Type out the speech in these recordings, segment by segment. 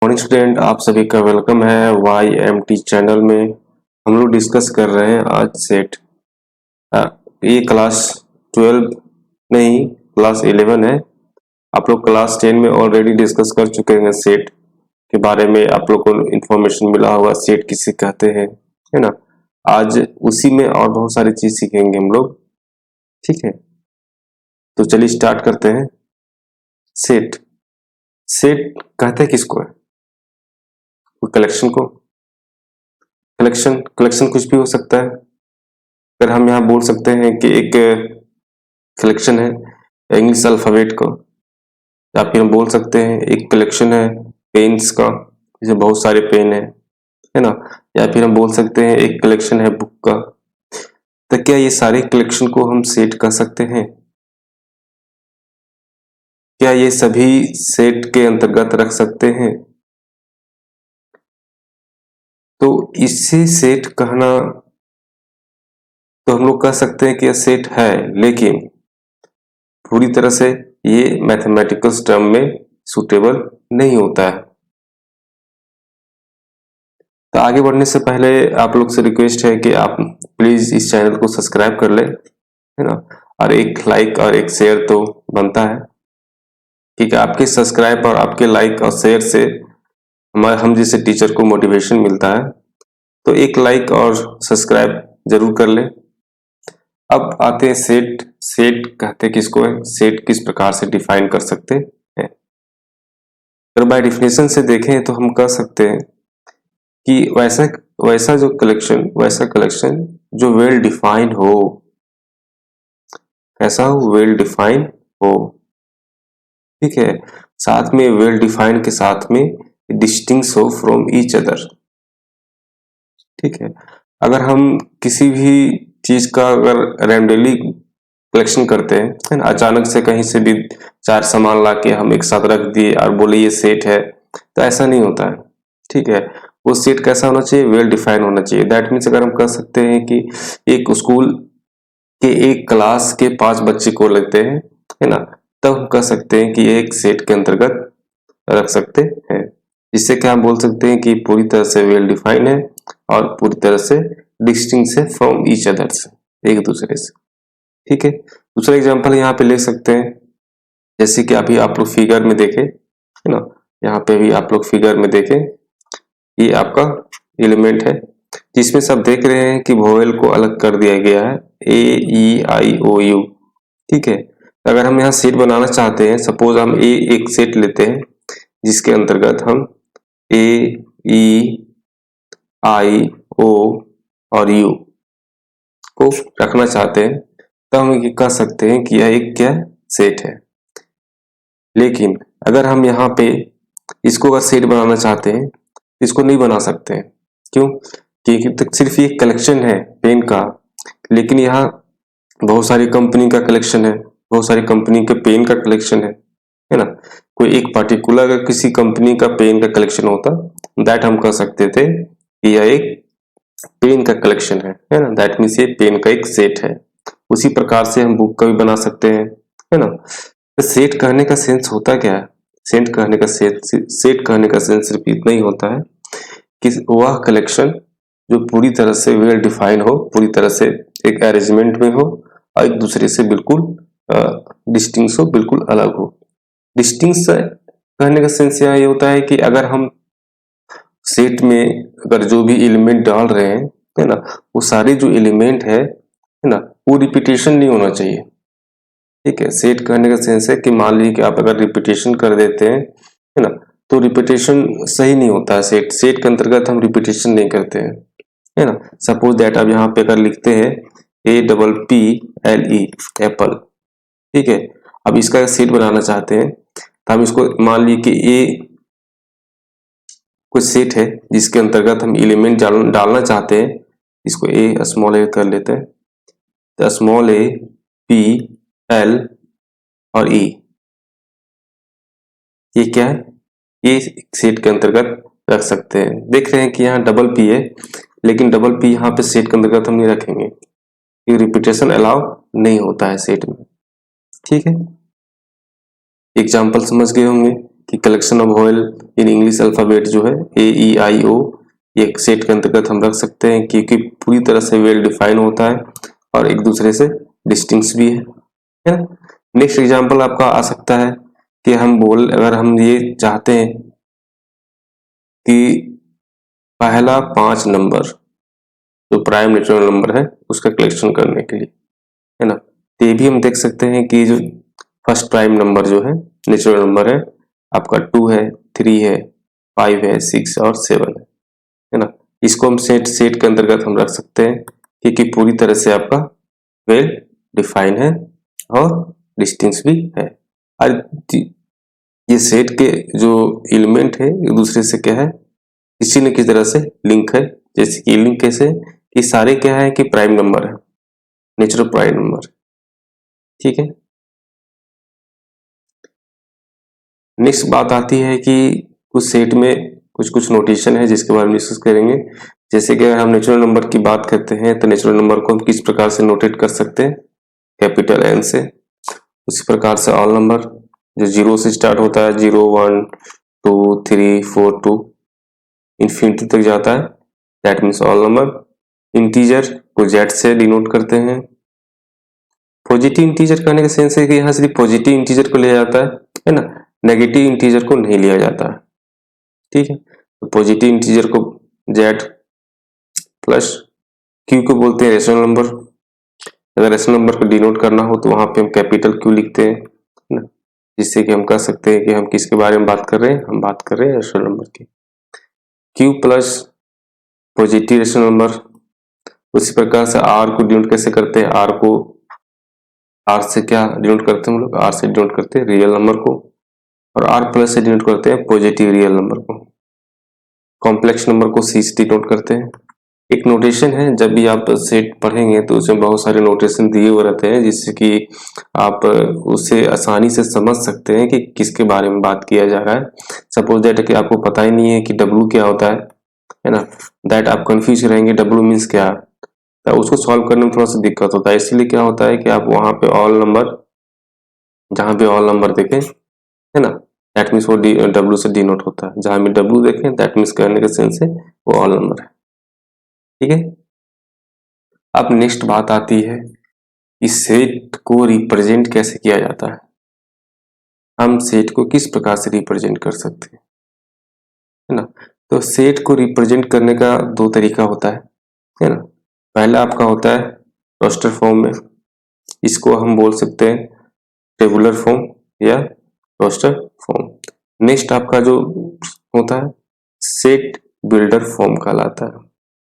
Morning student, आप सभी का वेलकम है YMT चैनल में। हम लोग डिस्कस कर रहे हैं आज सेट। ये क्लास 12 नहीं, क्लास 11 है। आप लोग क्लास 10 में ऑलरेडी डिस्कस कर चुके हैं। सेट के बारे में आप लोग को इंफॉर्मेशन मिला होगा, सेट किसे कहते हैं, है ना। आज उसी में और बहुत सारी चीज सीखेंगे हम लोग, ठीक है। तो चलिए स्टार्ट करते हैं। सेट सेट कहते हैं किसको है? कलेक्शन को। कलेक्शन कुछ भी हो सकता है। अगर हम यहाँ बोल सकते हैं कि एक कलेक्शन है इंग्लिश अल्फाबेट को, या फिर हम बोल सकते हैं एक कलेक्शन है पेन्स का, जैसे बहुत सारे पेन है ना। या फिर हम बोल सकते हैं एक कलेक्शन है बुक का। तो क्या ये सारे कलेक्शन को हम सेट कह सकते हैं? क्या ये सभी सेट के अंतर्गत रख सकते हैं? तो इसे सेट कहना तो हम लोग कह सकते हैं कि यह सेट है, लेकिन पूरी तरह से ये मैथमेटिकल टर्म में सूटेबल नहीं होता है। तो आगे बढ़ने से पहले आप लोग से रिक्वेस्ट है कि आप प्लीज इस चैनल को सब्सक्राइब कर ले, है ना। और एक लाइक और एक शेयर तो बनता है, क्योंकि आपके सब्सक्राइब और आपके लाइक और शेयर से हम जैसे टीचर को मोटिवेशन मिलता है। तो एक लाइक और सब्सक्राइब जरूर कर ले। अब आते हैं सेट। सेट कहते किसको है? सेट किस प्रकार से डिफाइन कर सकते हैं? अगर बाय डिफिनेशन से देखें तो हम कह सकते हैं कि वैसा वैसा कलेक्शन जो वेल डिफाइंड हो। कैसा हो? वेल डिफाइंड हो, ठीक है। साथ में वेल डिफाइंड के साथ में डिस्टिंक्ट हो फ्रॉम ईच अदर, ठीक है। अगर हम किसी भी चीज का अगर रैंडमली कलेक्शन करते हैं, है ना, अचानक से कहीं से भी चार सामान लाके हम एक साथ रख दिए और बोले ये सेट है, तो ऐसा नहीं होता है, ठीक है। वो सेट कैसा होना चाहिए? वेल डिफाइन होना चाहिए। दैट मीन्स अगर हम कह सकते हैं कि एक स्कूल के एक क्लास के 5 बच्चे को लेते हैं, है ना, तब हम कह सकते हैं कि ये एक सेट के अंतर्गत रख सकते हैं। जिससे क्या हम बोल सकते हैं कि पूरी तरह से वेल डिफाइन है और पूरी तरह से डिस्टिंक्ट है फ्रॉम ईच अदर से, एक दूसरे से, ठीक है। दूसरा एग्जांपल यहाँ पे ले सकते हैं, जैसे कि अभी आप लोग फिगर में देखें, है ना। यहाँ पे भी आप लोग फिगर में देखें, ये आपका एलिमेंट है जिसमें सब देख रहे हैं कि वोवेल को अलग कर दिया गया है, A E I O U, ठीक है। अगर हम यहाँ सेट बनाना चाहते हैं, सपोज हम एक सेट लेते हैं जिसके अंतर्गत हम A E I O और U को रखना चाहते हैं, तो हम ये कह सकते हैं कि यह एक क्या सेट है। लेकिन अगर हम यहाँ पे इसको अगर सेट बनाना चाहते हैं, इसको नहीं बना सकते हैं। क्यों? क्योंकि तो सिर्फ ये कलेक्शन है पेन का, लेकिन यहाँ बहुत सारी कंपनी का कलेक्शन है, बहुत सारी कंपनी के पेन का कलेक्शन है ना। कोई एक पार्टिकुलर अगर किसी कंपनी का पेन का कलेक्शन होता, दैट हम कह सकते थे कि यह एक पेन का कलेक्शन है ना। दैट मीन्स ये पेन का एक सेट है। उसी प्रकार से हम बुक का भी बना सकते हैं, है ना। तो सेट कहने का सेंस होता क्या है? सेट कहने का सेंस सिर्फ इतना ही होता है कि वह कलेक्शन जो पूरी तरह से वेल डिफाइन हो, पूरी तरह से एक अरेंजमेंट में हो और एक दूसरे से बिल्कुल डिस्टिंक्ट हो, बिल्कुल अलग हो। डिस्टिंक्ट कहने का सेंस यहाँ ये होता है कि अगर हम सेट में अगर जो भी एलिमेंट डाल रहे हैं, है ना, वो सारे जो एलिमेंट है ना, वो रिपीटेशन नहीं होना चाहिए, ठीक है। सेट कहने का सेंस है कि मान लीजिए कि आप अगर रिपीटेशन कर देते हैं, है ना, तो रिपीटेशन सही नहीं होता है। सेट के अंतर्गत हम रिपीटेशन नहीं करते हैं, है ना। सपोज दैट आप यहाँ पे अगर लिखते हैं APPLE एप्पल, ठीक है। अब इसका सेट बनाना चाहते हैं, तो हम इसको मान लीजिए कि ए कुछ सेट है जिसके अंतर्गत हम एलिमेंट डालना चाहते हैं। इसको ए स्मॉल ए कर लेते हैं, तो स्मॉल A P L और E, ये क्या है? ये सेट के अंतर्गत रख सकते हैं। देख रहे हैं कि यहाँ डबल P है, लेकिन डबल P यहाँ पे सेट के अंतर्गत हम नहीं रखेंगे, ये रिपीटेशन अलाउ नहीं होता है सेट में, ठीक है। एग्जाम्पल समझ गए होंगे कि collection of vowel in English alphabet जो है AEIO एक सेट के अंतर्गत हम रख सकते हैं, क्योंकि पूरी तरह से वेल डिफाइन होता है और एक दूसरे से डिस्टिंक्ट भी है ना। नेक्स्ट एग्जांपल आपका आ सकता है कि अगर हम ये चाहते हैं कि पहला 5 नंबर जो प्राइम नेचुरल नंबर है उसका कलेक्शन करने के लिए, है ना, तो ये भी हम देख सकते हैं कि जो फर्स्ट प्राइम नंबर जो है नेचुरल नंबर है आपका 2 है, 3 है, 5 है, 6 और 7 है ना। इसको हम सेट के अंतर्गत हम रख सकते हैं क्योंकि पूरी तरह से आपका वेल डिफाइन है और डिस्टिंक्ट भी है। और ये सेट के जो एलिमेंट है एक दूसरे से क्या है, किसी न किसी तरह से लिंक है। जैसे कि लिंक कैसे कि सारे क्या है कि प्राइम नंबर है, नेचुरल प्राइम नंबर, ठीक है। नेक्स्ट बात आती है कि कुछ सेट में कुछ नोटेशन है जिसके बारे में डिस्कस करेंगे। जैसे कि अगर हम नेचुरल नंबर की बात करते हैं तो नेचुरल नंबर को हम किस प्रकार से नोटेट कर सकते हैं, कैपिटल N से। उसी प्रकार से ऑल नंबर जो 0 से स्टार्ट होता है, 0 1 2 3 4 2 इन्फिनिटी तक जाता है, that means all number. Integer को Z से डिनोट करते हैं। पॉजिटिव इंटीजर कहने का सेंस है कि यहाँ सिर्फ पॉजिटिव इंटीजर को लिया जाता है ना, नेगेटिव इंटीजर को नहीं लिया जाता है, ठीक है। तो पॉजिटिव इंटीजर को Z प्लस Q को बोलते हैं रेशनल नंबर। अगर रेशनल नंबर को डिनोट करना हो तो वहां पे हम कैपिटल Q लिखते हैं ना, जिससे कि हम कह सकते हैं कि हम किसके बारे में बात कर रहे हैं, हम बात कर रहे हैं रेशनल नंबर की। Q plus positive rational number. उसी प्रकार से R को डिनोट कैसे करते हैं, R से क्या डिनोट करते हैं हम लोग, R से डिनोट करते हैं रियल नंबर को, और R प्लस से डिनोट करते हैं पॉजिटिव रियल नंबर को। कॉम्प्लेक्स नंबर को C से डिनोट करते हैं। एक नोटेशन है, जब भी आप सेट पढ़ेंगे तो उसमें बहुत सारे नोटेशन दिए हुए रहते हैं जिससे कि आप उसे आसानी से समझ सकते हैं कि किसके बारे में बात किया जा रहा है। सपोज दैट कि आपको पता ही नहीं है कि W क्या होता है ना, दैट आप कंफ्यूज रहेंगे W मीन्स क्या, तो उसको सॉल्व करने में थोड़ा सा दिक्कत होता है। इसलिए क्या होता है कि आप वहां पे ऑल नंबर, जहां पे ऑल नंबर देखें, है ना, दैट मीन्स वो W से डिनोट होता है। जहां भी W देखें दैट मीन्स कहने का सेंस है वो ऑल नंबर है, ठीक है। अब नेक्स्ट बात आती है इस सेट को रिप्रेजेंट कैसे किया जाता है। हम सेट को किस प्रकार से रिप्रेजेंट कर सकते हैं, है ना। तो सेट को रिप्रेजेंट करने का 2 तरीका होता है ना। पहला आपका होता है रोस्टर फॉर्म में, इसको हम बोल सकते हैं टेबुलर फॉर्म या रोस्टर फॉर्म। नेक्स्ट आपका जो होता है सेट बिल्डर फॉर्म कहलाता है,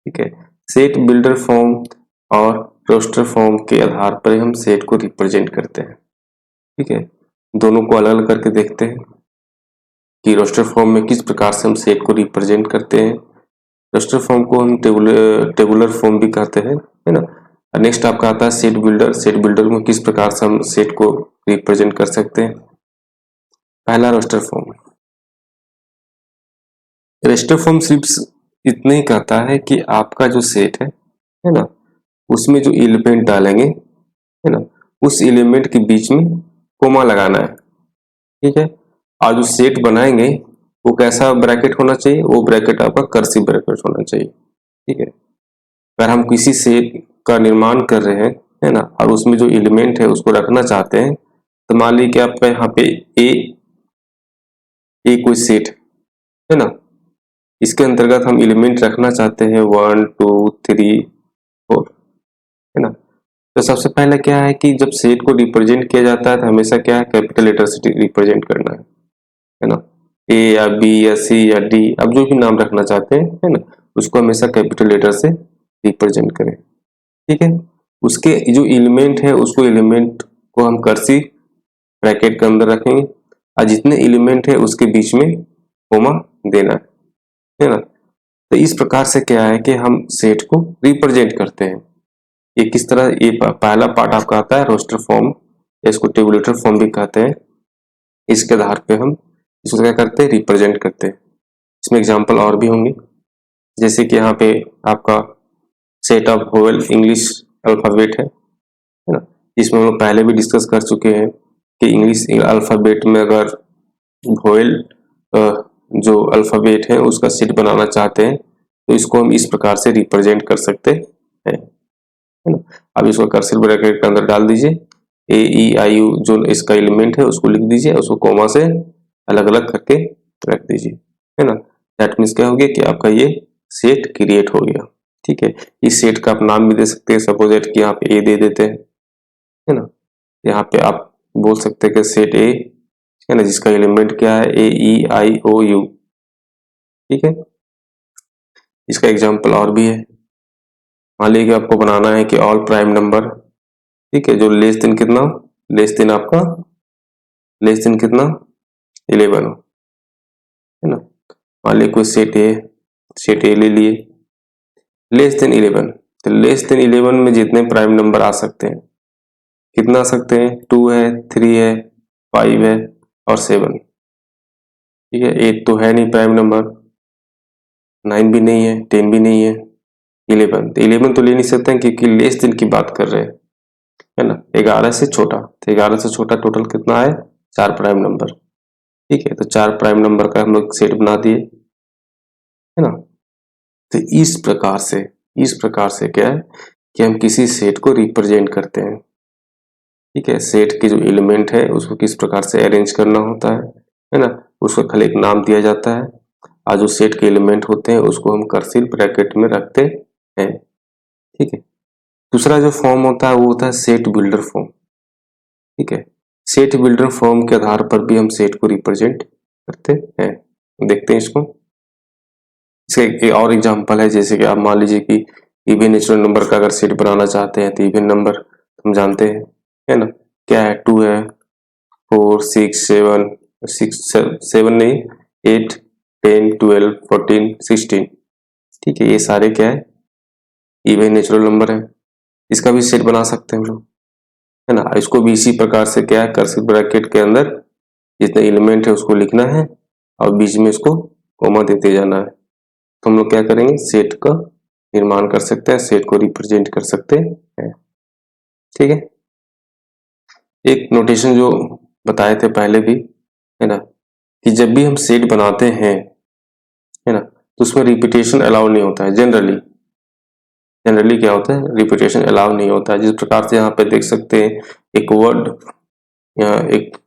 ठीक है। सेट बिल्डर फॉर्म और रोस्टर फॉर्म के आधार पर हम सेट को रिप्रेजेंट करते हैं, ठीक है। दोनों को अलग अलग करके देखते हैं कि रोस्टर फॉर्म में किस प्रकार से हम सेट को रिप्रेजेंट करते हैं। रोस्टर फॉर्म को हम टेबुलर फॉर्म भी कहते हैं, है ना। नेक्स्ट आपका आता है सेट बिल्डर। सेट बिल्डर में किस प्रकार से हम सेट को रिप्रेजेंट कर सकते हैं। पहला रोस्टर फॉर्म। रोस्टर फॉर्म सिर्फ इतना ही कहता है कि आपका जो सेट है ना, उसमें जो एलिमेंट डालेंगे, है ना, उस एलिमेंट के बीच में कोमा लगाना है, ठीक है। और जो सेट बनाएंगे वो कैसा ब्रैकेट होना चाहिए, वो ब्रैकेट आपका कर्सिव ब्रैकेट होना चाहिए, ठीक है। अगर हम किसी सेट का निर्माण कर रहे हैं, है ना, और उसमें जो एलिमेंट है उसको रखना चाहते हैं, तो मान लीजिए कि आपका यहाँ पे ए कोई सेट है ना, इसके अंतर्गत हम एलिमेंट रखना चाहते हैं 1 2 3 4, है ना। तो सबसे पहले क्या है कि जब सेट को रिप्रेजेंट किया जाता है तो हमेशा क्या है कैपिटल लेटर से रिप्रेजेंट करना है ना। ए या बी या सी या डी, आप जो भी नाम रखना चाहते हैं, है ना, उसको हमेशा कैपिटल लेटर से रिप्रेजेंट करें, ठीक है। उसके जो एलिमेंट है उसको एलिमेंट को हम कर्सिव ब्रैकेट के अंदर रखेंगे और जितने एलिमेंट है उसके बीच में कोमा देना है ना। तो इस प्रकार से क्या है कि हम सेट को रिप्रेजेंट करते हैं। ये किस तरह, ये पहला पार्ट आपका आता है रोस्टर फॉर्म, इसको टेबुलेटर फॉर्म भी कहते हैं। इसके आधार पे हम इसको क्या करते हैं, रिप्रेजेंट करते हैं। इसमें एग्जांपल और भी होंगे, जैसे कि यहाँ पे आपका set of vowel English alphabet है ना। इसमें हम लोग पहले भी डिस्कस कर चुके हैं कि इंग्लिश अल्फाबेट में अगर वोवेल जो अल्फाबेट है उसका सेट बनाना चाहते हैं तो इसको हम इस प्रकार से रिप्रेजेंट कर सकते हैं, है ना। अब इसको कर्सिव ब्रैकेट के अंदर डाल दीजिए, ए ई आई यू जो इसका एलिमेंट है उसको लिख दीजिए, उसको कोमा से अलग अलग करके रख दीजिए, है ना। दैट मीन्स क्या हो गया कि आपका ये सेट क्रिएट हो गया, ठीक है। इस सेट का आप नाम भी दे सकते हैं, सपोज कि यहाँ पे ए दे देते हैं, है ना। यहाँ पे आप बोल सकते हैं कि सेट ए, है ना, जिसका एलिमेंट क्या है ए ई आई ओ यू, ठीक है। इसका एग्जाम्पल और भी है। मान लीजिए आपको बनाना है कि ऑल प्राइम नंबर, ठीक है, जो लेस देन कितना, लेस देन आपका लेस देन कितना 11 हो, है ना। मान लीजिए कोई सेट ए ले लिए, लेस देन 11, तो लेस देन 11 में जितने प्राइम नंबर आ सकते हैं, कितना आ सकते हैं, 2 है, 3 है, 5 है और 7, ठीक है। 8 तो है नहीं प्राइम नंबर, 9 भी नहीं है, 10 भी नहीं है, 11 तो 11 तो ले नहीं सकते हैं क्योंकि लेस देन की बात कर रहे हैं, है ना। 11 से छोटा, तो 11 से छोटा टोटल कितना है, 4 प्राइम नंबर, ठीक है। तो 4 प्राइम नंबर का हम लोग सेट बना दिए, है ना। तो इस प्रकार से क्या है कि हम किसी सेट को रिप्रेजेंट करते हैं, ठीक है। सेट के जो एलिमेंट है उसको किस प्रकार से अरेंज करना होता है ना, उसको खाली एक नाम दिया जाता है और जो सेट के एलिमेंट होते हैं उसको हम कर्सिव ब्रैकेट में रखते हैं, ठीक है। दूसरा जो फॉर्म होता है वो होता है सेट बिल्डर फॉर्म, ठीक है। सेट बिल्डर फॉर्म के आधार पर भी हम सेट को रिप्रेजेंट करते हैं, देखते हैं इसको। इसका एक और एग्जांपल है, जैसे कि आप मान लीजिए कि इवन नेचुरल नंबर का अगर सेट बनाना चाहते हैं तो इवन नंबर हम जानते हैं, है ना, क्या है, 2 है, 4 6 7 नहीं, 8 10 12 14 16, ठीक है। ये सारे क्या है, इवन नेचुरल नंबर है, इसका भी सेट बना सकते हैं हम लोग, है ना। इसको भी इसी प्रकार से क्या है, कर्सिव ब्रैकेट के अंदर जितने एलिमेंट है उसको लिखना है और बीच में इसको कोमा देते जाना है, तो हम लोग क्या करेंगे, सेट का निर्माण कर सकते हैं, सेट को रिप्रेजेंट कर सकते हैं, ठीक है। एक नोटेशन जो बताए थे पहले भी, है ना, कि जब भी हम सेट बनाते हैं, है ना, तो उसमें रिपीटेशन अलाउ नहीं होता है। जनरली क्या होता है, रिपीटेशन अलाउ नहीं होता है। जिस प्रकार से यहाँ पे देख सकते हैं एक वर्ड, यहाँ एक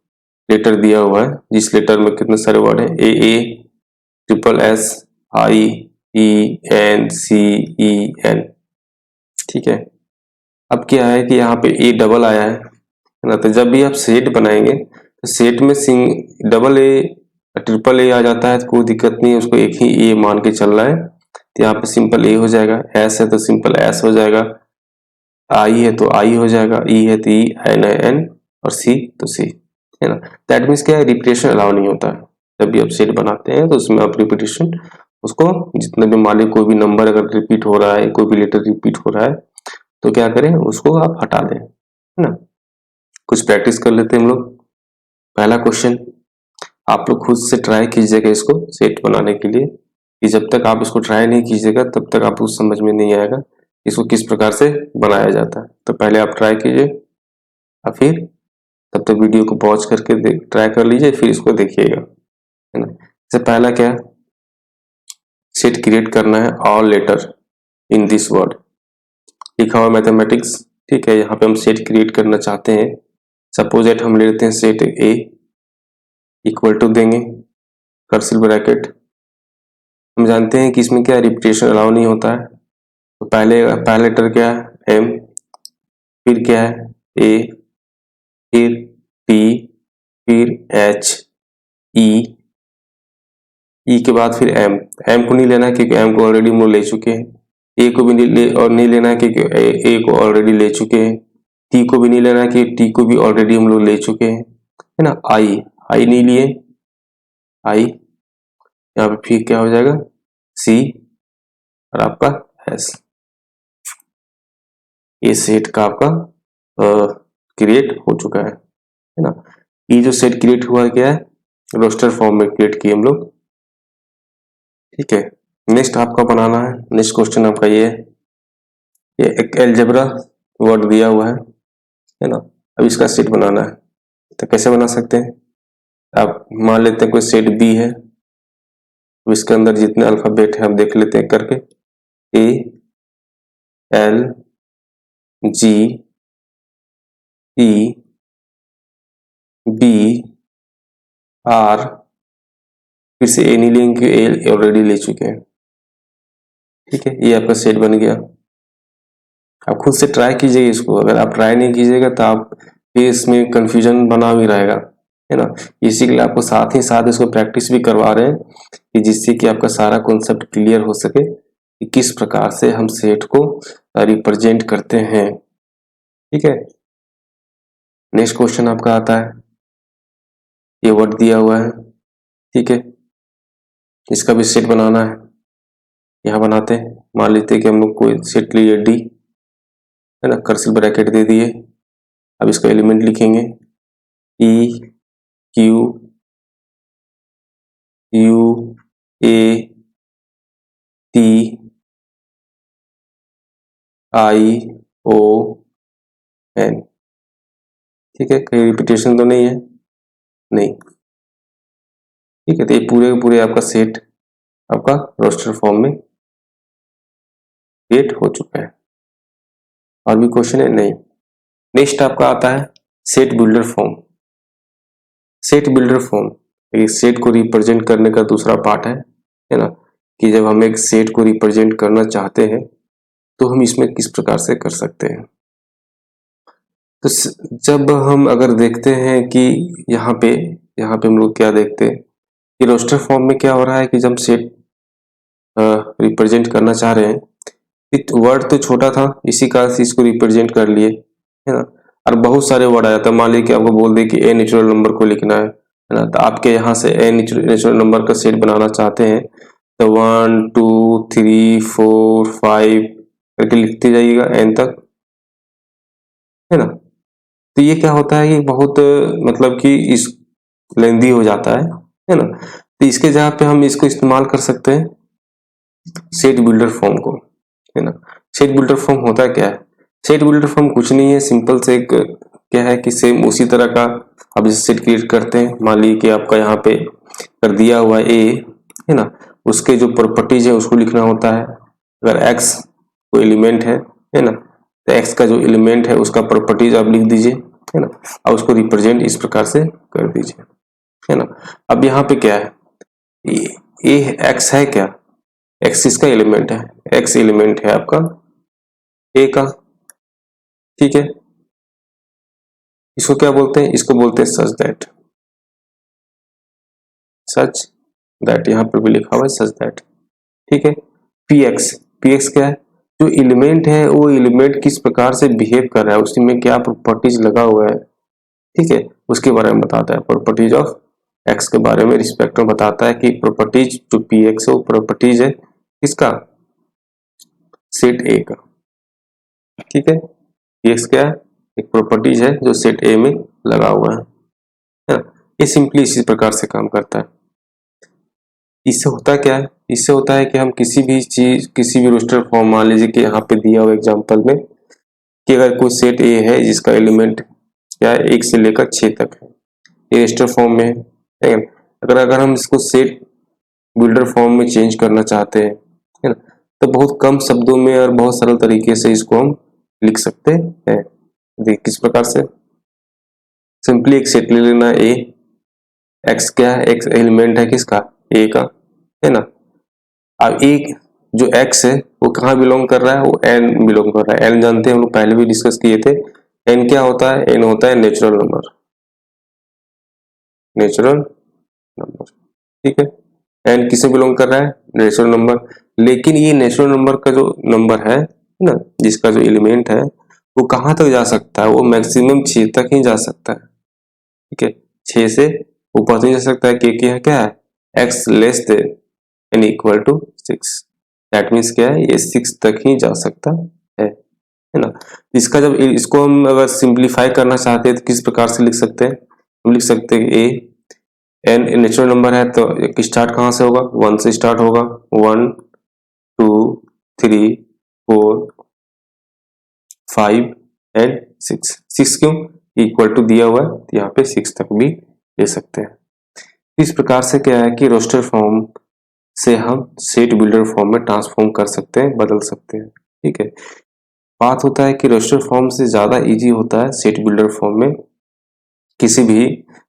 लेटर दिया हुआ है, जिस लेटर में कितने सारे वर्ड हैं, A triple S I E N C E N, ठीक है। अब क्या है कि यहाँ पे ए डबल आया है ना, तो जब भी आप सेट बनाएंगे तो सेट में डबल ए ट्रिपल ए आ जाता है तो कोई दिक्कत नहीं है, उसको एक ही ए मान के चल रहा है, तो यहाँ पे सिंपल ए हो जाएगा, एस है तो सिंपल एस हो जाएगा, आई है तो आई हो जाएगा, ई है तो ई, एन है एन और सी तो सी, है ना। दैट मीन्स क्या है, रिपीटेशन अलाउ नहीं होता है। जब भी आप सेट बनाते हैं तो उसमें आप रिपीटेशन, उसको जितने भी मान लीजिए कोई भी नंबर अगर रिपीट हो रहा है, कोई भी लेटर रिपीट हो रहा है, तो क्या करें, उसको आप हटा दें, है ना। कुछ प्रैक्टिस कर लेते हैं हम लोग। पहला क्वेश्चन आप लोग खुद से ट्राई कीजिएगा इसको सेट बनाने के लिए, कि जब तक आप इसको ट्राई नहीं कीजिएगा तब तक आपको समझ में नहीं आएगा इसको किस प्रकार से बनाया जाता है। तो पहले आप ट्राई कीजिए और फिर तब तक वीडियो को पॉज करके ट्राई कर लीजिए, फिर इसको देखिएगा, है ना। जैसे पहला क्या, सेट क्रिएट करना है all letter in this word, लिखा हुआ मैथमेटिक्स, ठीक है। यहाँ पे हम सेट क्रिएट करना चाहते हैं, सपोज एट हम ले लेते हैं सेट ए इक्वल टू देंगे कर्सिव ब्रैकेट, हम जानते हैं कि इसमें क्या रिपीटेशन अलाउ नहीं होता है, तो पहला लेटर क्या है, एम, फिर क्या है ए, फिर टी, फिर एच, ई के बाद फिर एम को नहीं लेना है क्योंकि एम को ऑलरेडी हम लोग ले चुके हैं, ए को भी नहीं लेना है क्योंकि ए को ऑलरेडी ले चुके हैं, टी को भी नहीं लेना है क्योंकि टी को भी ऑलरेडी हम लोग ले चुके हैं, है ना। आई नहीं लिए, आई यहाँ पे फिर क्या हो जाएगा, सी और आपका एस, ये सेट का आपका क्रिएट हो चुका है ना। ये जो सेट क्रिएट हुआ है क्या है, रोस्टर फॉर्म में क्रिएट किए हम लोग, ठीक है। नेक्स्ट आपका बनाना है, नेक्स्ट क्वेश्चन आपका ये है, ये एक अलजेब्रा वर्ड दिया हुआ है ना। अब इसका सेट बनाना है, तो कैसे बना सकते हैं, आप मान लेते हैं कोई सेट बी है, अब इसके अंदर जितने अल्फाबेट है हम देख लेते हैं करके, A L G E B R, फिर से ए नहीं लेंगे, ए ऑलरेडी ले चुके हैं। ठीक है, ये आपका सेट बन गया। आप खुद से ट्राई कीजिएगा इसको, अगर आप ट्राई नहीं कीजिएगा तो आप इसमें कंफ्यूजन बना भी रहेगा, है ना। इसी के लिए आपको साथ ही साथ इसको प्रैक्टिस भी करवा रहे हैं कि जिससे कि आपका सारा कॉन्सेप्ट क्लियर हो सके कि किस प्रकार से हम सेट को रिप्रेजेंट करते हैं। ठीक है, नेक्स्ट क्वेश्चन आपका आता है, ये वर्ड दिया हुआ है, ठीक है, इसका भी सेट बनाना है। यहाँ बनाते हैं, मान लेते हैं कि हम लोग कोई सेट लिए डी, है ना, कर्सिव ब्रैकेट दे दिए। अब इसका एलिमेंट लिखेंगे E Q U A T I O N. ठीक है, कहीं रिपीटेशन तो नहीं है, नहीं। ठीक है, तो ये पूरे के पूरे आपका सेट आपका रोस्टर फॉर्म में क्रिएट हो चुका है। और भी क्वेश्चन है? नहीं। नेक्स्ट आपका आता है set builder form. Set builder form एक सेट को रिप्रेजेंट करने का दूसरा पार्ट है ना, कि जब हम एक सेट को रिप्रेजेंट करना चाहते हैं तो हम इसमें किस प्रकार से कर सकते हैं। तो जब हम अगर देखते हैं कि यहाँ पे हम लोग क्या देखते हैं कि रोस्टर फॉर्म में क्या हो रहा है कि जब हम सेट रिप्रेजेंट करना चाह रहे हैं, वर्ड तो छोटा था, इसी कारण से इसको रिप्रेजेंट कर लिए, है ना। और बहुत सारे वर्ड आया था, मान लीजिए कि आपको बोल दे कि ए नेचुरल नंबर को लिखना है ना, तो आपके यहाँ से ए नेचुरल नंबर का सेट बनाना चाहते हैं तो 1 2 3 4 5 करके लिखते जाइएगा एन तक, है ना। तो ये क्या होता है कि बहुत मतलब कि इस लेंदी हो जाता है ना। तो इसके जगह पे हम इसको इस्तेमाल कर सकते हैं सेट बिल्डर फॉर्म को, है ना। सेट बिल्डर फॉर्म होता क्या है? सेट बिल्डर फॉर्म कुछ नहीं है, सिंपल से एक क्या है कि सेम उसी तरह का आप जैसे सेट क्रिएट करते हैं, मान लीजिए कि आपका यहाँ पे कर दिया हुआ ए, है ना, उसके जो प्रॉपर्टीज है उसको लिखना होता है। अगर एक्स कोई एलिमेंट है ना, तो एक्स का जो एलिमेंट है उसका प्रॉपर्टीज आप लिख दीजिए, है ना, और उसको रिप्रेजेंट इस प्रकार से कर दीजिए, है ना। अब यहाँ पे क्या है, ए एक्स है क्या, एक्स इसका एलिमेंट है, एक्स एलिमेंट है आपका ए का। ठीक है, इसको क्या बोलते हैं, इसको बोलते हैं सच दैट, यहाँ पर भी लिखा हुआ है सच दैट। ठीक है, पी एक्स क्या है, जो एलिमेंट है वो एलिमेंट किस प्रकार से बिहेव कर रहा है, उसी में क्या प्रॉपर्टीज लगा हुआ है, ठीक है, उसके बारे में बताता है। प्रॉपर्टीज ऑफ एक्स के बारे में रिस्पेक्ट में बताता है कि प्रॉपर्टीज जो पी एक्स है वो प्रॉपर्टीज है किसका, सेट ए का। ठीक है, पी एक्स क्या है, एक प्रॉपर्टीज है जो सेट ए में लगा हुआ है ना। ये सिंपली इसी प्रकार से काम करता है। इससे होता क्या है, इससे होता है कि हम किसी भी चीज, किसी भी रोस्टर फॉर्म, मान लीजिए कि यहाँ पे दिया हुआ एग्जांपल में कि अगर कोई सेट ए है जिसका एलिमेंट क्या है 1 से लेकर 6 तक है, ये रोस्टर फॉर्म में है। अगर हम इसको सेट बिल्डर फॉर्म में चेंज करना चाहते हैं, है ना, तो बहुत कम शब्दों में और बहुत सरल तरीके से इसको हम लिख सकते हैं। देखिए किस प्रकार से, सिंपली एक सेट ले लेना ए, एक्स क्या है, एक्स एलिमेंट है किसका, ए का, है ना। अब एक जो एक्स है वो कहाँ बिलोंग कर रहा है, वो एन बिलोंग कर रहा है। एन जानते हैं, हम लोग पहले भी डिस्कस किए थे। एन क्या होता है, एन होता है नेचुरल नंबर, नेचुरल नंबर। ठीक है, एन किसे बिलोंग कर रहा है, नेचुरल नंबर। लेकिन ये नेचुरल नंबर का जो नंबर है ना, जिसका जो एलिमेंट है वो कहाँ तक जा सकता है, वो मैक्सिमम 6 तक ही जा सकता है। ठीक है, 6 से ऊपर नहीं जा सकता है, क्योंकि यहाँ क्या है, x less than n equal to 6, that means क्या है, ये 6 तक ही जा सकता है ना। इसका जब इसको हम अगर सिंप्लीफाई करना चाहते हैं तो किस प्रकार से लिख सकते हैं, हम लिख सकते हैं ए एन नेचुरल नंबर है तो स्टार्ट कहाँ से होगा, 1 से स्टार्ट होगा, 1 2 3 4 5 एंड 6 क्यों, इक्वल टू दिया हुआ है तो यहाँ पे 6 तक भी ले सकते हैं। इस प्रकार से क्या है कि रोस्टर फॉर्म से हम सेट बिल्डर फॉर्म में ट्रांसफॉर्म कर सकते हैं, बदल सकते हैं। ठीक है, बात होता है कि रजिस्टर फॉर्म से ज़्यादा इजी होता है सेट बिल्डर फॉर्म में किसी भी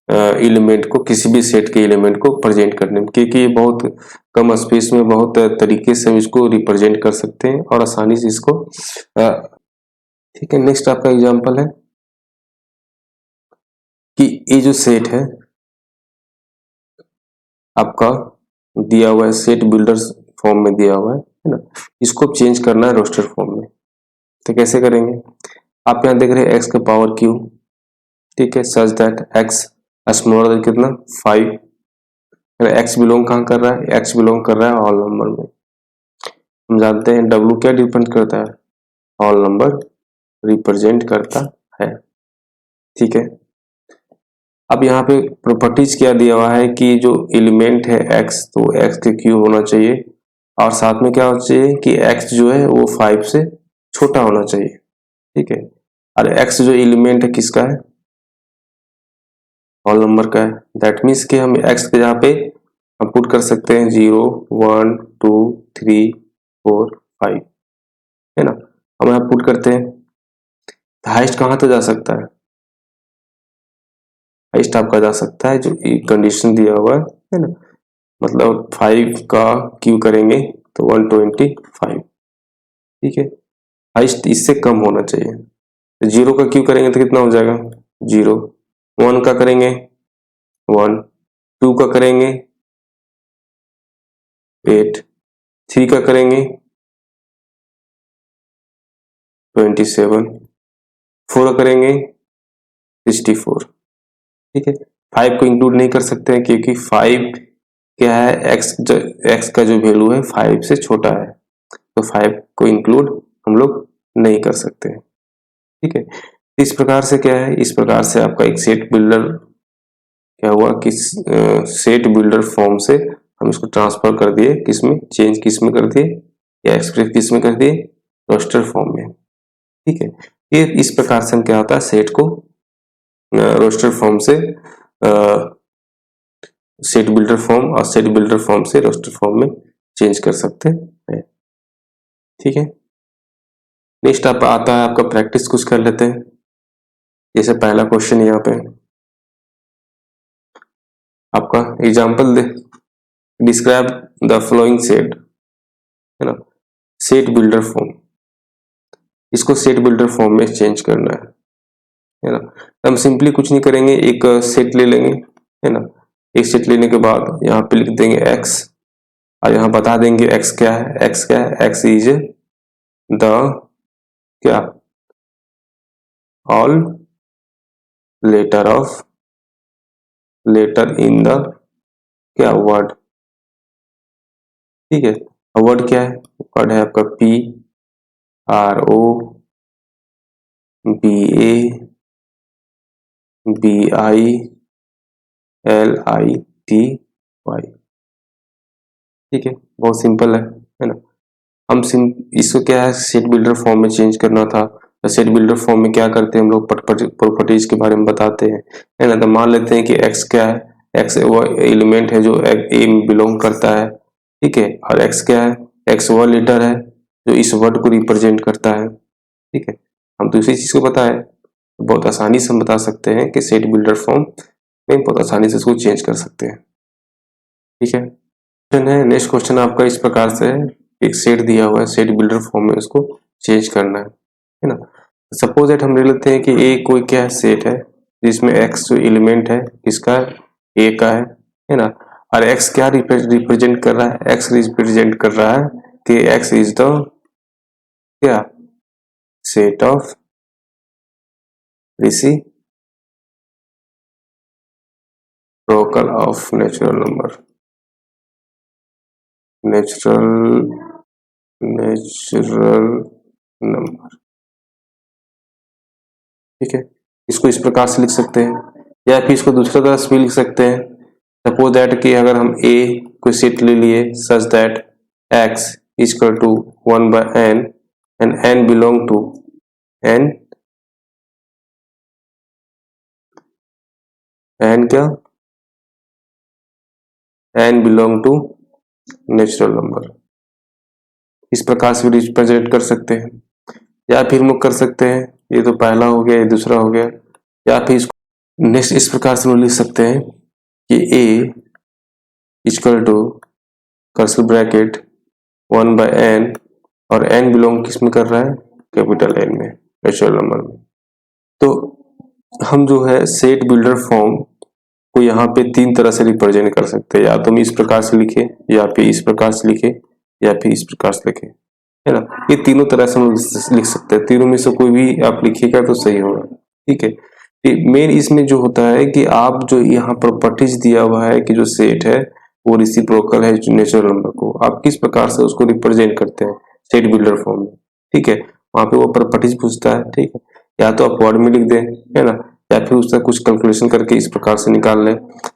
एलिमेंट को, किसी भी सेट के एलिमेंट को प्रेजेंट करने में, क्योंकि ये बहुत कम स्पेस में बहुत तरीके से हम इसको रिप्रेजेंट कर सकते हैं और आसानी से इसको ठीक है। नेक्स्ट आपका एग्जांपल है कि ये जो सेट है आपका दिया हुआ है, सेट बिल्डर्स फॉर्म में दिया हुआ है ना, इसको चेंज करना है रोस्टर फॉर्म में। तो कैसे करेंगे? आप यहाँ देख रहे हैं एक्स का पावर क्यू, ठीक है, सच दैट एक्स स्मॉलर देन कितना 5। एक्स बिलोंग कहाँ कर रहा है? एक्स बिलोंग कर रहा है ऑल नंबर में। हम जानते हैं डब्ल्यू क्या डिपेंड करता है? ऑल नंबर रिप्रेजेंट करता है। ठीक है, अब यहाँ पे प्रॉपर्टीज क्या दिया हुआ है कि जो एलिमेंट है एक्स, तो एक्स के क्यू होना चाहिए और साथ में क्या होना चाहिए कि एक्स जो है वो 5 से छोटा होना चाहिए। ठीक है, और एक्स जो एलिमेंट है किसका है? ऑल नंबर का है। दैट मीन्स कि हम एक्स के यहाँ पे हम पुट कर सकते हैं 0 1 2 3 4 5, है ना। हम यहाँ पुट करते हैं, हाइस्ट कहाँ तक जा सकता है? हाइस्ट आपका जा सकता है जो कंडीशन दिया हुआ है ना, मतलब 5 का क्यू करेंगे तो 125। ठीक है, हाइस्ट इससे कम होना चाहिए। तो 0 का क्यू करेंगे तो कितना हो जाएगा? 0। 1 का करेंगे 1, 2 का करेंगे 8, 3 का करेंगे 27, 4 का करेंगे 64। ठीक है, 5 को इंक्लूड नहीं कर सकते हैं क्योंकि 5 क्या है, एक्स का जो वैल्यू है 5 से छोटा है, तो 5 को इंक्लूड हम लोग नहीं कर सकते हैं। ठीक है, इस प्रकार से क्या है, इस प्रकार से आपका एक सेट बिल्डर क्या हुआ कि सेट बिल्डर फॉर्म से हम इसको ट्रांसफर कर दिए, किसमें चेंज, किसमें कर दिए या एक्सप्रेस किसमें कर दिए? रोस्टर फॉर्म में। ठीक है, ये इस प्रकार से हम क्या होता है सेट को रोस्टर फॉर्म से सेट बिल्डर फॉर्म और सेट बिल्डर फॉर्म से रोस्टर फॉर्म में चेंज कर सकते हैं। ठीक है, नेक्स्ट आप आता है आपका प्रैक्टिस कुछ कर लेते हैं। जैसे पहला क्वेश्चन यहाँ पे आपका example they, describe the flowing set, है ना, सेट बिल्डर फॉर्म। इसको सेट बिल्डर फॉर्म में चेंज करना है ना। हम सिंपली कुछ नहीं करेंगे, एक सेट ले लेंगे, है ना। एक सेट लेने के बाद यहाँ पे लिख देंगे एक्स और यहाँ बता देंगे एक्स क्या है। एक्स क्या है? एक्स इज द क्या ऑल लेटर इन द क्या वर्ड। ठीक है, वर्ड क्या है? वर्ड है आपका P R O B A B I L I T Y. ठीक है, बहुत सिंपल है ना। हम इसको क्या है सेट बिल्डर फॉर्म में चेंज करना था। तो सेट बिल्डर फॉर्म में क्या करते हैं हम लोग, प्रॉपर्टीज के बारे में बताते हैं, है ना। तो मान लेते हैं कि एक्स क्या है, एक्स वो एलिमेंट है जो ए में बिलोंग करता है। ठीक है, और एक्स क्या है? एक्स वो लेटर है जो इस वर्ड को रिप्रेजेंट करता है। ठीक है, हम दूसरी चीज को बताएं, बहुत आसानी से हम बता सकते हैं कि सेट बिल्डर फॉर्म में बहुत आसानी से इसको चेंज कर सकते हैं। ठीक है, क्वेश्चन है, नेक्स्ट क्वेश्चन आपका इस प्रकार से है, एक सेट दिया हुआ है, सेट बिल्डर फॉर्म में उसको चेंज करना है ना। सपोज दैट हम ले लेते हैं कि ए कोई क्या है सेट है जिसमें एक्स जो एलिमेंट है किसका ए का है ना। और एक्स क्या रिप्रेजेंट कर रहा है? एक्स रिप्रेजेंट कर रहा है कि एक्स इज द क्या set of reciprocal of natural number. Natural number. ठीक है, इसको इस प्रकार से लिख सकते हैं या फिर इसको दूसरा तरह से भी लिख सकते हैं। सपोज दैट कि अगर हम ए को सेट ले लिए such that x equal to 1/n and n belong to n n क्या n belong to natural number, इस प्रकार से रिप्रेजेंट कर सकते हैं। या फिर हम लोग कर सकते हैं, ये तो पहला हो गया, ये दूसरा हो गया, या फिर इसको नेक्स्ट इस प्रकार से लिख सकते हैं कि a equal to cursor bracket 1/n, और n बिलोंग किस में कर रहा है, कैपिटल N में, नेचुरल नंबर में। तो हम जो है सेट बिल्डर फॉर्म को यहाँ पे तीन तरह से रिप्रेजेंट कर सकते हैं, या तो हम इस प्रकार से लिखे, या फिर इस प्रकार से लिखे, या फिर इस प्रकार से लिखे, है ना। ये तीनों तरह से हम लिख सकते हैं, तीनों में से कोई भी आप लिखिएगा तो सही होगा, ठीक है। मेन इसमें जो होता है कि आप जो यहाँ प्रॉपर्टीज दिया हुआ है कि जो सेट है वो रेसिप्रोकल है नेचुरल नंबर को, आप किस प्रकार से उसको रिप्रेजेंट करते हैं सेट बिल्डर फॉर्म में, ठीक है। वहां पे वो प्रॉपर्टीज पूछता है, ठीक है। या तो आप वर्ड में लिख दें, है ना, या फिर उसका कुछ कैलकुलेशन करके इस प्रकार से निकाल लें,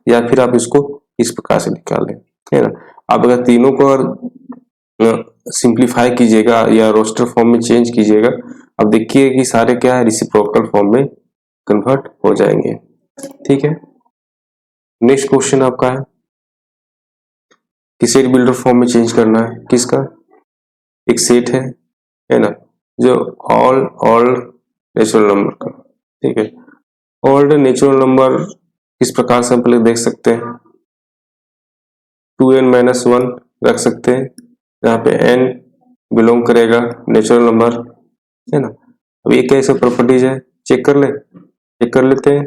या फिर आप इसको इस प्रकार से निकाल लें, है ना। आप अगर तीनों को सिंप्लीफाई कीजिएगा या रोस्टर फॉर्म में चेंज कीजिएगा, अब देखिए कि सारे क्या है, रेसिप्रोकल फॉर्म में कन्वर्ट हो जाएंगे, ठीक है। नेक्स्ट क्वेश्चन आपका है कि सेट बिल्डर फॉर्म में चेंज करना है किसका, एक सेट है ना, जो ऑल नेचुरल नंबर का, ठीक है। ऑल नेचुरल नंबर किस प्रकार से हम पहले देख सकते हैं, 2n-1 रख सकते हैं, यहाँ पे n बिलोंग करेगा नेचुरल नंबर, है ना। अब ये कैसे प्रॉपर्टीज है, चेक कर लेते हैं।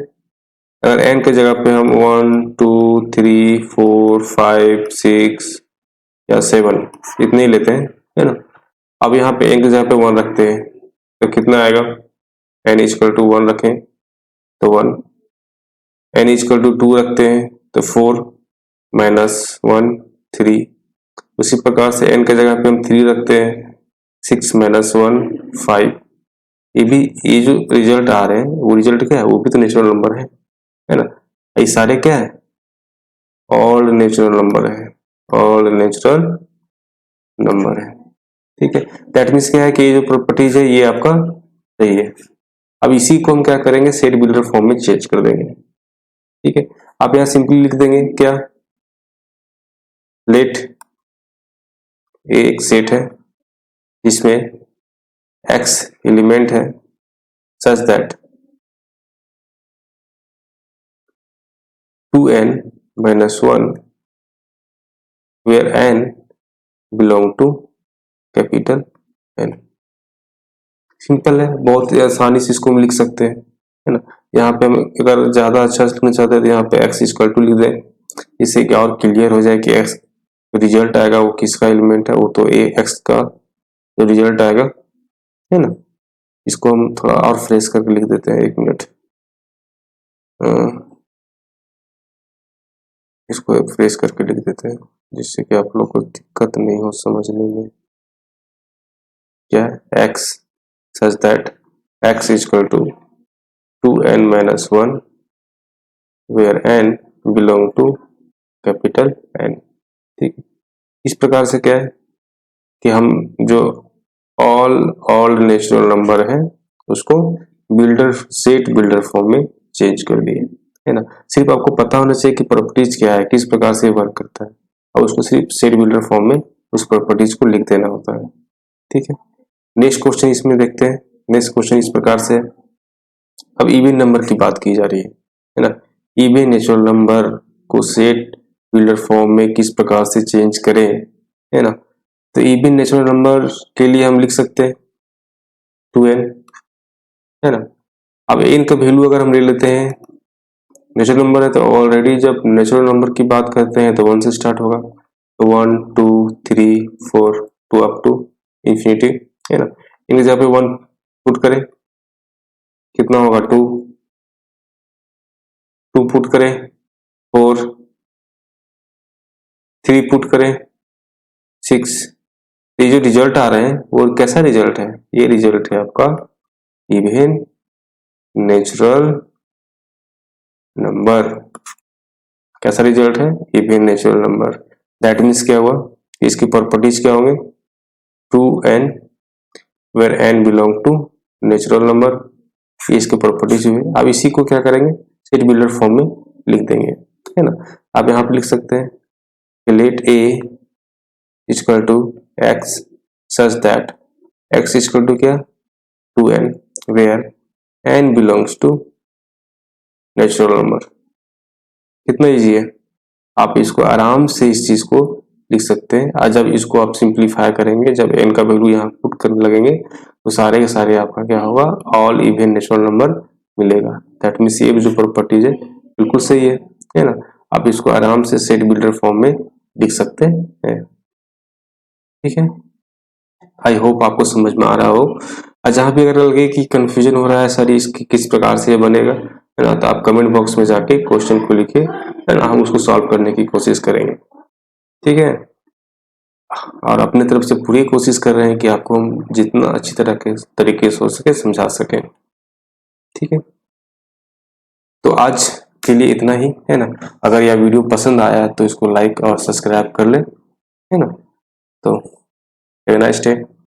अगर n के जगह पे हम 1 2 3 4 5 6 या 7 इतने ही लेते हैं, है ना। अब यहाँ पे n की जगह पे 1 रखते हैं तो कितना आएगा, n इक्वल टू 1 रखें तो 1, n इक्वल टू 2 रखते हैं तो 4 -1 3, उसी प्रकार से n के जगह पे हम 3 रखते हैं, 6 -1 5। ये जो रिजल्ट आ रहे हैं वो रिजल्ट क्या है, वो भी तो नेचुरल नंबर है ना। ये सारे क्या है, ऑल नेचुरल नंबर है, ऑल नेचुरल नंबर है, ठीक है। दैट मीन्स क्या है कि ये जो प्रॉपर्टीज है ये आपका सही है। अब इसी को हम क्या करेंगे, सेट बिल्डर फॉर्म में चेंज कर देंगे, ठीक है। आप यहाँ सिंपली लिख देंगे क्या, लेट एक सेट है जिसमें x एलिमेंट है such that 2n-1 where n belong to capital N। Simple है, बहुत आसानी से इसको हम लिख सकते हैं, है ना। यहाँ पे हम अगर ज्यादा अच्छा लिखना चाहते हैं तो यहाँ पे x इक्वल टू लिख दें, इससे क्या और क्लियर हो जाए कि x रिजल्ट आएगा वो किसका एलिमेंट है, वो तो a x का जो रिजल्ट आएगा, है ना। इसको हम थोड़ा और फ्रेश करके लिख देते हैं, एक मिनट, इसको फ्रेश करके लिख देते हैं जिससे कि आप लोग को दिक्कत नहीं हो समझने में। क्या है, x such that x equal to 2n-1 where n belong to capital N, ठीक है। इस प्रकार से क्या है कि हम जो ऑल नेचुरल नंबर है उसको सेट बिल्डर फॉर्म में चेंज कर दिए, है ना। सिर्फ आपको पता होना चाहिए कि प्रॉपर्टीज क्या है, किस प्रकार से वर्क करता है, और उसको सिर्फ सेट बिल्डर फॉर्म में उस प्रॉपर्टीज को लिख देना होता है, ठीक है। नेक्स्ट क्वेश्चन इसमें देखते हैं। नेक्स्ट क्वेश्चन इस प्रकार से, अब इवन नंबर की बात की जा रही है ना। इवन नेचुरल नंबर को सेट बिल्डर फॉर्म में किस प्रकार से चेंज करें, है ना। तो इवन नेचुरल नंबर के लिए हम लिख सकते हैं 2n, है ना। अब n का वैल्यू अगर हम ले लेते हैं, नेचुरल नंबर है तो ऑलरेडी जब नेचुरल नंबर की बात करते हैं तो 1 से स्टार्ट होगा, तो 1 2 3 4 2 अप टू इंफिनिटी, है ना। इनके जगह पे 1 पुट करें, कितना होगा 2 पुट करें 4, 3 पुट करें 6। ये जो रिजल्ट आ रहे हैं वो कैसा रिजल्ट है, ये रिजल्ट है आपका इवन नेचुरल नंबर। कैसा रिजल्ट है, even natural number. That means क्या हुआ, इसकी प्रॉपर्टीज क्या होंगे, 2n where n belong to natural number, ये इसके प्रॉपर्टीज हुए। अब इसी को क्या करेंगे, सेट बिल्डर फॉर्म में लिख देंगे, है ना। आप यहाँ पे लिख सकते हैं let a equal to x such that x equal to क्या 2n where n belongs to natural number. कितना इजी है, आप इसको आराम से इस चीज को लिख सकते हैं। आज जब इसको आप सिंप्लीफाई करेंगे, जब n का वैल्यू यहाँ पुट करने लगेंगे तो सारे के सारे आपका क्या होगा, ऑल इवन नेचुरल नंबर मिलेगा। दैट मीन्स ये जो प्रॉपर्टीज है बिल्कुल सही है ना। आप इसको आराम से सेट बिल्डर फॉर्म में लिख सकते हैं। ठीक है, आई होप आपको समझ में आ रहा हो। और जहाँ भी अगर लगे कि कंफ्यूजन हो रहा है सर इसकी किस प्रकार से ये बनेगा, है ना, तो आप कमेंट बॉक्स में जाके क्वेश्चन को लिखे, है ना, हम उसको सॉल्व करने की कोशिश करेंगे। ठीक है, और अपने तरफ से पूरी कोशिश कर रहे हैं कि आपको हम जितना अच्छी तरह के तरीके से हो सके समझा सकें। ठीक है, तो आज के लिए इतना ही, है ना। अगर यह वीडियो पसंद आया तो इसको लाइक और सब्सक्राइब कर ले, है ना। तो हैव अ नाइस डे।